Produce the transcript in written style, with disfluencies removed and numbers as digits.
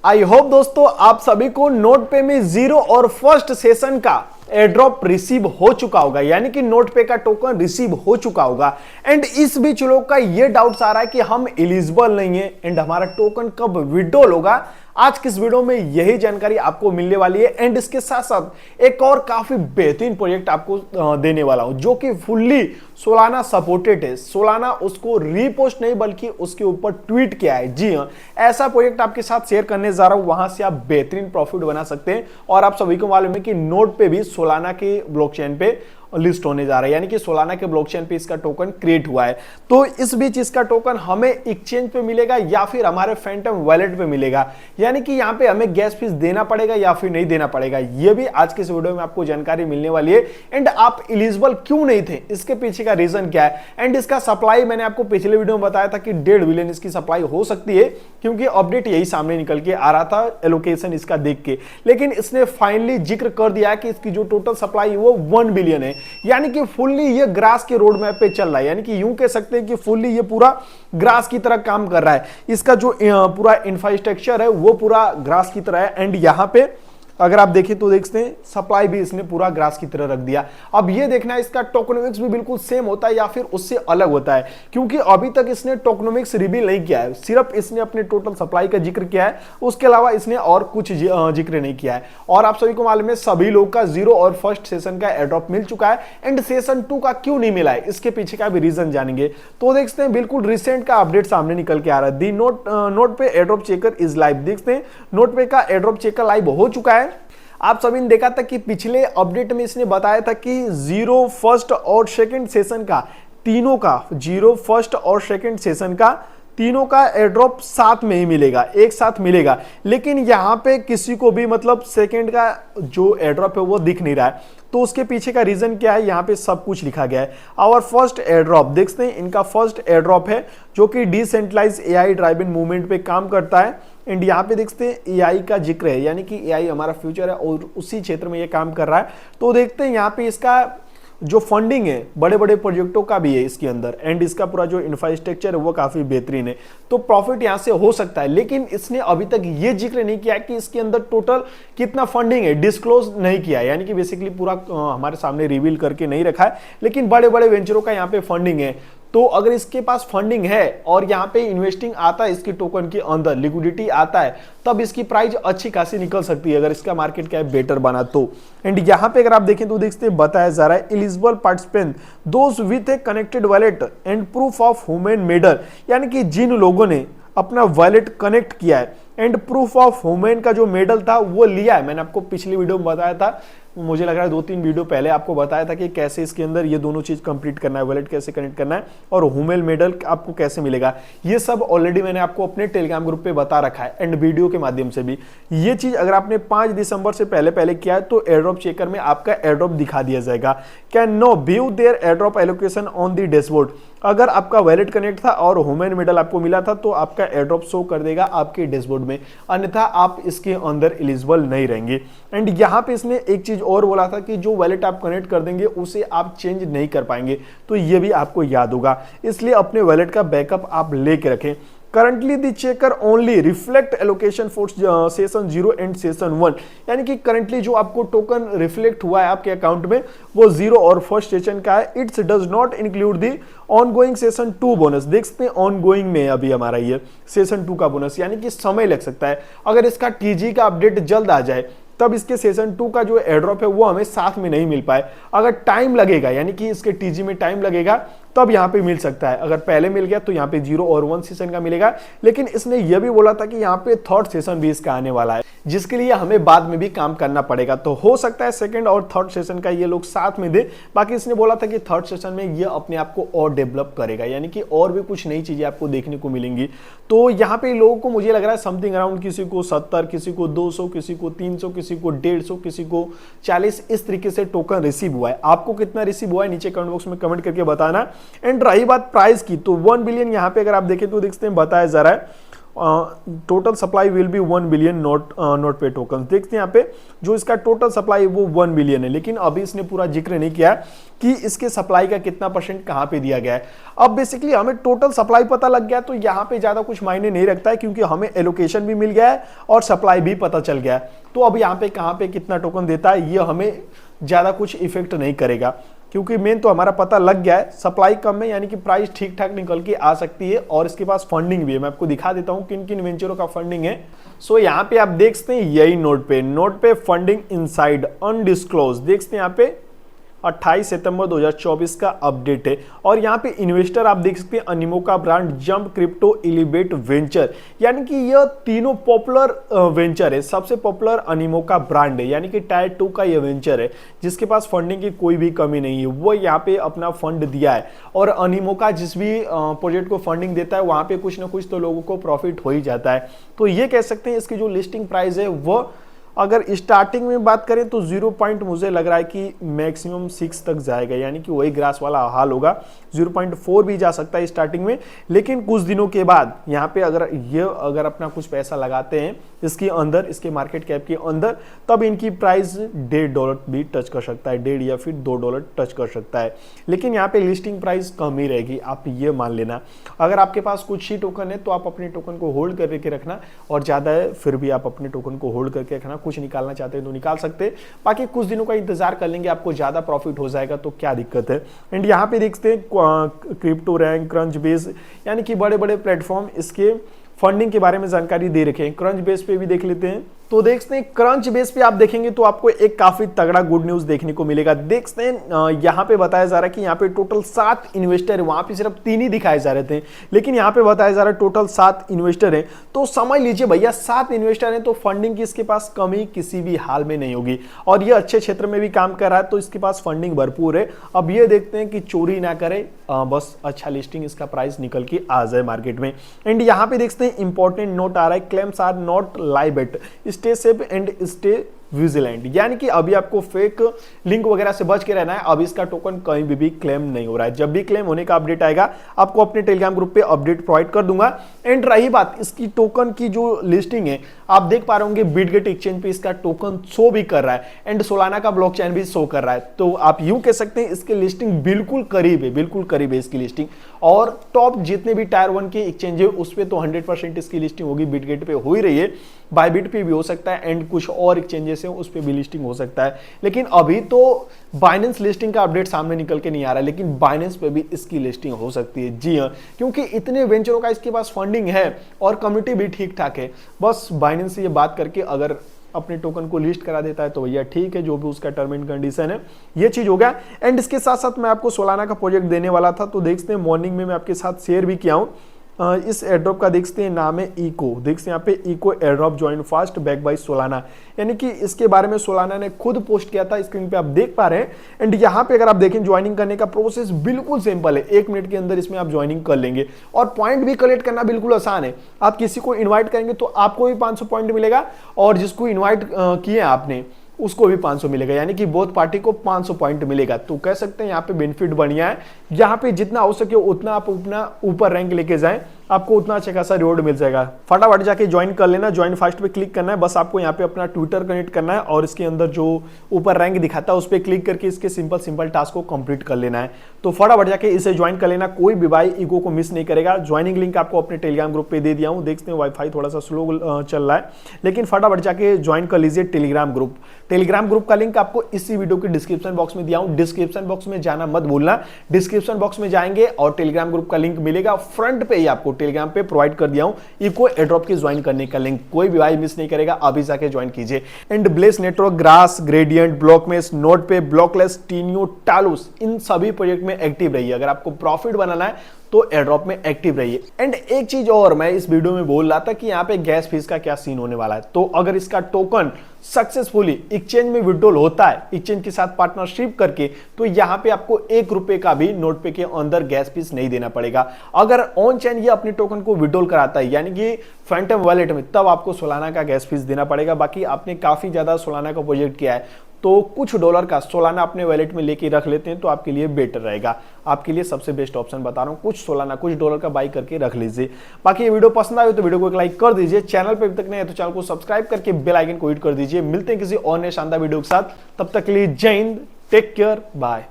I hope दोस्तों आप सभी को नोट पे में जीरो और फर्स्ट सेशन का एयरड्रॉप रिसीव हो चुका होगा, यानी कि नोट पे का टोकन रिसीव हो चुका होगा। एंड इस बीच लोग का ये डाउट्स आ रहा है कि हम एलिजिबल नहीं है एंड हमारा टोकन कब विड्रॉल होगा। आज की इस वीडियो में यही जानकारी आपको मिलने वाली है एंड इसके साथ साथ एक और काफी बेहतरीन प्रोजेक्ट आपको देने वाला हूं जो कि फुल्ली सोलाना सपोर्टेड है। सोलाना उसको रीपोस्ट नहीं बल्कि उसके ऊपर ट्वीट किया है। जी हां, ऐसा प्रोजेक्ट आपके साथ शेयर करने जा रहा हूं, वहां से आप बेहतरीन प्रॉफिट बना सकते हैं। और आप सभी को मालूम है कि नोड पे भी सोलाना के ब्लॉकचेन पे लिस्ट होने जा रहा है, यानी कि सोलाना के ब्लॉकचेन पे इसका टोकन क्रिएट हुआ है। तो इस बीच इसका टोकन हमें एक्सचेंज पे मिलेगा या फिर हमारे फैंटम वॉलेट पे मिलेगा, यानी कि यहाँ पे हमें गैस फीस देना पड़ेगा या फिर नहीं देना पड़ेगा, ये भी आज के इस वीडियो में आपको जानकारी मिलने वाली है। एंड आप एलिजिबल क्यों नहीं थे, इसके पीछे का रीजन क्या है। एंड इसका सप्लाई मैंने आपको पिछले वीडियो में बताया था कि 1.5 बिलियन इसकी सप्लाई हो सकती है, क्योंकि अपडेट यही सामने निकल के आ रहा था एलोकेशन इसका देख के। लेकिन इसने फाइनली जिक्र कर दिया कि इसकी जो टोटल सप्लाई है वो 1 बिलियन है, यानी कि फुल्ली ये ग्रास के रोड मैप पे चल रहा है। यानी कि यूं कह सकते हैं कि फुल्ली ये पूरा ग्रास की तरह काम कर रहा है। इसका जो पूरा इंफ्रास्ट्रक्चर है वो पूरा ग्रास की तरह है। एंड यहां पे अगर आप देखें तो देखते हैं सप्लाई भी इसने पूरा ग्रास की तरह रख दिया। अब ये देखना है इसका टोकनोमिक्स भी बिल्कुल सेम होता है या फिर उससे अलग होता है, क्योंकि अभी तक इसने टोकनोमिक्स रिवील नहीं किया है। सिर्फ इसने अपने टोटल सप्लाई का जिक्र किया है, उसके अलावा इसने और कुछ जिक्र नहीं किया है। और आप सभी को मालूम है सभी लोग का जीरो और फर्स्ट सेशन का एयरड्रॉप मिल चुका है। एंड सेशन 2 का क्यों नहीं मिला है, इसके पीछे का भी रीजन जानेंगे। तो देखते हैं बिल्कुल रिसेंट का अपडेट सामने निकल के आ रहा है। दी नोट पे एयरड्रॉप चेकर इज लाइव। देखते हैं नोट पे का एयरड्रॉप चेकर लाइव हो चुका है। आप सभी ने देखा था कि पिछले अपडेट में इसने बताया था कि जीरो फर्स्ट और सेकंड सेशन का तीनों का जीरो फर्स्ट और सेकंड सेशन का तीनों का एयरड्रॉप साथ में ही मिलेगा, एक साथ मिलेगा। लेकिन यहां पे किसी को भी मतलब सेकंड का जो एयरड्रॉप है वो दिख नहीं रहा है। तो उसके पीछे का रीजन क्या है, यहाँ पे सब कुछ लिखा गया है। आवर फर्स्ट एयरड्रॉप देखते हैं, इनका फर्स्ट एयरड्रॉप है जो कि डिसेंट्रलाइज एआई ड्राइवन मूवमेंट पे काम करता है। एंड यहाँ पे देखते हैं एआई का जिक्र है, यानी कि एआई हमारा फ्यूचर है और उसी क्षेत्र में ये काम कर रहा है। तो देखते हैं यहाँ पे इसका जो फंडिंग है बड़े बड़े प्रोजेक्टों का भी है इसके अंदर। एंड इसका पूरा जो इंफ्रास्ट्रक्चर है वो काफी बेहतरीन है, तो प्रॉफिट यहां से हो सकता है। लेकिन इसने अभी तक ये जिक्र नहीं किया कि इसके अंदर टोटल कितना फंडिंग है, डिस्क्लोज नहीं किया, यानी कि बेसिकली पूरा हमारे सामने रिवील करके नहीं रखा है। लेकिन बड़े बड़े वेंचरों का यहाँ पे फंडिंग है। तो अगर इसके पास फंडिंग है और यहाँ पे इन्वेस्टिंग आता है इसकी टोकन के अंदर, लिक्विडिटी आता है, तब इसकी प्राइस अच्छी खासी निकल सकती है अगर इसका मार्केट कैप बेटर बना तो। एंड यहाँ पे अगर आप देखें तो देखते हैं बताया जा रहा है eligible participant those with A connected wallet and proof of human medal, यानी कि जिन लोगों ने अपना वॉलेट कनेक्ट किया है एंड प्रूफ ऑफ ह्यूमन का जो मेडल था वो लिया है। मैंने आपको पिछली वीडियो में बताया था, मुझे लग रहा है 2-3 वीडियो पहले आपको बताया था कि कैसे इसके अंदर ये दोनों चीज कंप्लीट करना है, वॉलेट कैसे कनेक्ट करना है और ह्यूमन मेडल आपको कैसे मिलेगा। ये सब ऑलरेडी मैंने आपको अपने टेलीग्राम ग्रुप पे बता रखा है एंड वीडियो के माध्यम से भी। ये चीज अगर आपने 5 दिसंबर से पहले किया है तो एयरड्रॉप चेकर में आपका एयरड्रॉप दिखा दिया जाएगा। Can no view there airdrop allocation on the dashboard. अगर आपका वॉलेट कनेक्ट था और ह्यूमन मेडल आपको मिला था तो आपका एयरड्रॉप शो कर देगा आपके डैशबोर्ड में, अन्यथा आप इसके अंदर एलिजिबल नहीं रहेंगे। एंड यहाँ पे इसने एक चीज और बोला था कि जो वॉलेट आप कनेक्ट कर देंगे उसे आप चेंज नहीं कर पाएंगे, तो ये भी आपको याद होगा। इसलिए अपने वॉलेट का बैकअप आप लेके रखें। Currently the checker only reflect allocation for session 0 and session 1, यानी कि करंटली जो आपको टोकन रिफ्लेक्ट हुआ है आपके अकाउंट में वो 0 और फर्स्ट सेशन का है। It's does not include the ongoing session 2 bonus. देख सकते हैं ऑनगोइंग में अभी हमारा ये सेशन 2 का बोनस, यानी कि समय लग सकता है। अगर इसका टीजी का अपडेट जल्द आ जाए तब इसके सेशन 2 का जो एयरड्रॉप है वो हमें साथ में नहीं मिल पाए। अगर टाइम लगेगा, यानी कि इसके टीजी में टाइम लगेगा, तब यहाँ पे मिल सकता है। अगर पहले मिल गया तो यहाँ पे 0 और 1 सेशन का मिलेगा। लेकिन इसने यह भी बोला था कि यहाँ पे थर्ड सेशन भी इसका आने वाला है, जिसके लिए हमें बाद में भी काम करना पड़ेगा। तो हो सकता है सेकंड और थर्ड सेशन का ये लोग साथ में दे। बाकी इसने बोला था कि थर्ड सेशन में ये अपने आप को और डेवलप करेगा, यानी कि और भी कुछ नई चीजें आपको देखने को मिलेंगी। तो यहाँ पे लोगों को मुझे लग रहा है समथिंग अराउंड किसी को 70, किसी को 200, किसी को 300, किसी को 150, किसी को 40, इस तरीके से टोकन रिसीव हुआ है। आपको कितना रिसीव हुआ है नीचे कमेंट बॉक्स में कमेंट करके बताना। एंड रही बात प्राइस की, तो 1 बिलियन यहाँ पे अगर आप देखें तो देखते हैं बताया जा रहा है total supply will be 1 billion note पे टोकन। देखते हैं यहाँ पे जो इसका टोटल सप्लाई वो 1 बिलियन है, लेकिन अभी इसने पूरा जिक्र नहीं किया कि इसके सप्लाई का कितना परसेंट कहां पे दिया गया है। अब बेसिकली हमें टोटल सप्लाई पता लग गया तो यहाँ पे ज्यादा कुछ मायने नहीं रखता है, क्योंकि हमें एलोकेशन भी मिल गया है और सप्लाई भी पता चल गया है। तो अब यहाँ पे कहां पे कितना टोकन देता है ये हमें ज्यादा कुछ इफेक्ट नहीं करेगा, क्योंकि मेन तो हमारा पता लग गया है। सप्लाई कम है यानी कि प्राइस ठीक ठाक निकल के आ सकती है, और इसके पास फंडिंग भी है। मैं आपको दिखा देता हूं किन किन वेंचरों का फंडिंग है। सो यहाँ पे आप देख सकते हैं यही नोट पे फंडिंग इनसाइड अनडिस्क्लोज, देख सकते हैं यहाँ पे 28 सितंबर 2024 का अपडेट है। और यहाँ पे इन्वेस्टर आप देख सकते हैं अनिमोका ब्रांड, जंप क्रिप्टो, इलिबेट वेंचर, यानी कि यह तीनों पॉपुलर वेंचर है। सबसे पॉपुलर अनिमोका ब्रांड है, यानी कि टायर 2 का यह वेंचर है जिसके पास फंडिंग की कोई भी कमी नहीं है। वो यहाँ पे अपना फंड दिया है, और अनिमोका जिस भी प्रोजेक्ट को फंडिंग देता है वहां पे कुछ ना कुछ तो लोगों को प्रॉफिट हो ही जाता है। तो ये कह सकते हैं इसकी जो लिस्टिंग प्राइस है वो अगर स्टार्टिंग में बात करें तो 0 पॉइंट मुझे लग रहा है कि मैक्सिमम 6 तक जाएगा, यानी कि वही ग्रास वाला हाल होगा। 0.4 भी जा सकता है स्टार्टिंग में, लेकिन कुछ दिनों के बाद यहाँ पे अगर अपना कुछ पैसा लगाते हैं इसके अंदर, इसके मार्केट कैप के अंदर, तब इनकी प्राइस $1.5 भी टच कर सकता है, 1.5 या फिर $2 टच कर सकता है। लेकिन यहाँ पे लिस्टिंग प्राइस कम ही रहेगी, आप ये मान लेना। अगर आपके पास कुछ ही टोकन है तो आप अपने टोकन को होल्ड करके रखना, और ज्यादा है फिर भी आप अपने टोकन को होल्ड करके रखना। कुछ निकालना चाहते हैं तो निकाल सकते हैं, बाकी कुछ दिनों का इंतजार कर लेंगे, आपको ज्यादा प्रॉफिट हो जाएगा तो क्या दिक्कत है। एंड यहाँ पे देखते हैं क्रिप्टो रैंक, क्रंच बेस, यानी कि बड़े बड़े प्लेटफॉर्म इसके फंडिंग के बारे में जानकारी दे रखे हैं। क्रंच बेस पे भी देख लेते हैं, तो देखते हैं क्रंच बेस पे आप देखेंगे तो आपको एक काफी तगड़ा गुड न्यूज देखने को मिलेगा। देखते हैं यहाँ पे बताया जा रहा है कि यहाँ पे टोटल 7 इन्वेस्टर है, वहां पे सिर्फ 3 ही दिखाए जा रहे थे, लेकिन यहाँ पे बताया जा रहा है टोटल 7 इन्वेस्टर है। तो समझ लीजिए भैया 7 इन्वेस्टर है तो फंडिंग की इसके पास कमी किसी भी हाल में नहीं होगी, और ये अच्छे क्षेत्र में भी काम कर रहा है तो इसके पास फंडिंग भरपूर है। अब ये देखते हैं कि चोरी ना करे, बस अच्छा लिस्टिंग इसका प्राइस निकल के आ जाए मार्केट में। एंड यहाँ पे देखते हैं इंपॉर्टेंट नोट आ रहा है, claims are not live yet, stay safe and stay vigilant, यानी कि अभी आपको फेक लिंक वगैरह से बच के रहना है। अब इसका टोकन कहीं भी क्लेम नहीं हो रहा है, जब भी क्लेम होने का अपडेट आएगा आपको अपने टेलीग्राम ग्रुप पे अपडेट प्रोवाइड कर दूंगा। एंड रही बात इसकी टोकन की जो लिस्टिंग है, आप देख पा रहे होंगे बिटगेट एक्सचेंज पे इसका टोकन शो भी कर रहा है, एंड सोलाना का ब्लॉकचेन भी शो कर रहा है। तो आप यूं कह सकते हैं इसकी लिस्टिंग बिल्कुल करीब है इसकी लिस्टिंग। और टॉप जितने भी टायर 1 के एक्सचेंज है उस पे तो 100% इसकी लिस्टिंग होगी, बिटगेट पे हो ही रही है, बायबिट पे भी हो सकता है, एंड कुछ और एक्सचेंजेस हैं उस पे भी लिस्टिंग हो सकता है। लेकिन अभी तो बाइनेंस लिस्टिंग का अपडेट सामने निकल के नहीं आ रहा है, लेकिन बाइनेंस पे भी इसकी लिस्टिंग हो सकती है। जी हाँ, क्योंकि इतने वेंचरों का इसके पास फंडिंग है और कम्युनिटी भी ठीक ठाक है। बस बाइनेंस से ये बात करके अगर अपने टोकन को लिस्ट करा देता है तो भैया ठीक है, जो भी उसका टर्म एंड कंडीशन है ये चीज हो गया। एंड इसके साथ साथ मैं आपको सोलाना का प्रोजेक्ट देने वाला था, तो देखते हैं मॉर्निंग में मैं आपके साथ शेयर भी किया हूं। इस एयरड्रॉप का देखते हैं नाम है इको, देखते हैं यहाँ पे echo airdrop join fast back by Solana, यानी कि इसके बारे में सोलाना ने खुद पोस्ट किया था, स्क्रीन पे आप देख पा रहे हैं। एंड यहाँ पे अगर आप देखें ज्वाइनिंग करने का प्रोसेस बिल्कुल सिंपल है, 1 मिनट के अंदर इसमें आप ज्वाइनिंग कर लेंगे, और पॉइंट भी कलेक्ट करना बिल्कुल आसान है। आप किसी को इन्वाइट करेंगे तो आपको भी 500 पॉइंट मिलेगा, और जिसको इन्वाइट किए आपने उसको भी 500 मिलेगा, यानी कि बोथ पार्टी को 500 पॉइंट मिलेगा। तो कह सकते हैं यहाँ पे बेनिफिट बढ़िया है, यहाँ पे जितना हो सके उतना आप अपना ऊपर रैंक लेके जाएं, आपको उतना अच्छा खासा रिवॉर्ड मिल जाएगा। फटाफट जाके ज्वाइन कर लेना, ज्वाइन फास्ट पे क्लिक करना है, बस आपको यहाँ पे अपना ट्विटर कनेक्ट करना है और इसके अंदर जो ऊपर रैंक दिखाता है उस पर क्लिक करके इसके सिंपल टास्क को कंप्लीट कर लेना है। तो फटाफट जाके इसे ज्वाइन कर लेना, कोई भी भाई ईगो को मिस नहीं करेगा। ज्वाइनिंग लिंक आपको अपने टेलीग्राम ग्रुप पे दे दिया हूँ, देखते हैं वाईफाई थोड़ा सा स्लो चल रहा है, लेकिन फटाफट जाके ज्वाइन कर लीजिए टेलीग्राम ग्रुप। टेलीग्राम ग्रुप का लिंक आपको इसी वीडियो के डिस्क्रिप्शन बॉक्स में दिया हूं, डिस्क्रिप्शन बॉक्स में जाना मत भूलना। डिस्क्रिप्शन बॉक्स में जाएंगे और टेलीग्राम ग्रुप का लिंक मिलेगा, फ्रंट पे ही आपको टेलीग्राम पे प्रोवाइड कर दिया हूं इको एयरड्रॉप के ज्वाइन करने का लिंक, कोई भी भाई मिस नहीं करेगा, अभी जाके ज्वाइन कीजिए। And bless network, grass, gradient, blockmesh, note pay, blockless, टीनियो, टालूस, इन सभी प्रोजेक्ट में एक्टिव रहिए। अगर आपको प्रॉफिट बनाना है तो एयरड्रॉप में एक्टिव रहिए। एंड एक चीज और मैं इस वीडियो में बोल रहा था कि यहाँ पे गैस फीस का क्या सीन होने वाला है। तो अगर इसका टोकन सक्सेसफुली एक्सचेंज में विड्रॉल होता है, एक्सचेंज के साथ पार्टनरशिप करके, तो यहाँ पे आपको 1 रुपए का भी नोट पे के अंदर गैस फीस नहीं देना पड़ेगा। अगर ऑन चेन ये अपने टोकन को विड्रॉल कराता है यानी कि फैंटम वॉलेट में, तब आपको सोलाना का गैस फीस देना पड़ेगा। बाकी आपने काफी ज्यादा सोलाना का प्रोजेक्ट किया है तो कुछ डॉलर का सोलाना अपने वैलेट में लेके रख लेते हैं तो आपके लिए बेटर रहेगा। आपके लिए सबसे बेस्ट ऑप्शन बता रहा हूं, कुछ सोलाना कुछ डॉलर का बाई करके रख लीजिए। बाकी ये वीडियो पसंद आए तो वीडियो को एक लाइक कर दीजिए, चैनल पे अभी तक नहीं है तो चैनल को सब्सक्राइब करके बेल आइकन को हिट कर दीजिए। मिलते हैं किसी और नए शानदार वीडियो के साथ, तब तक के लिए जय हिंद, टेक केयर, बाय।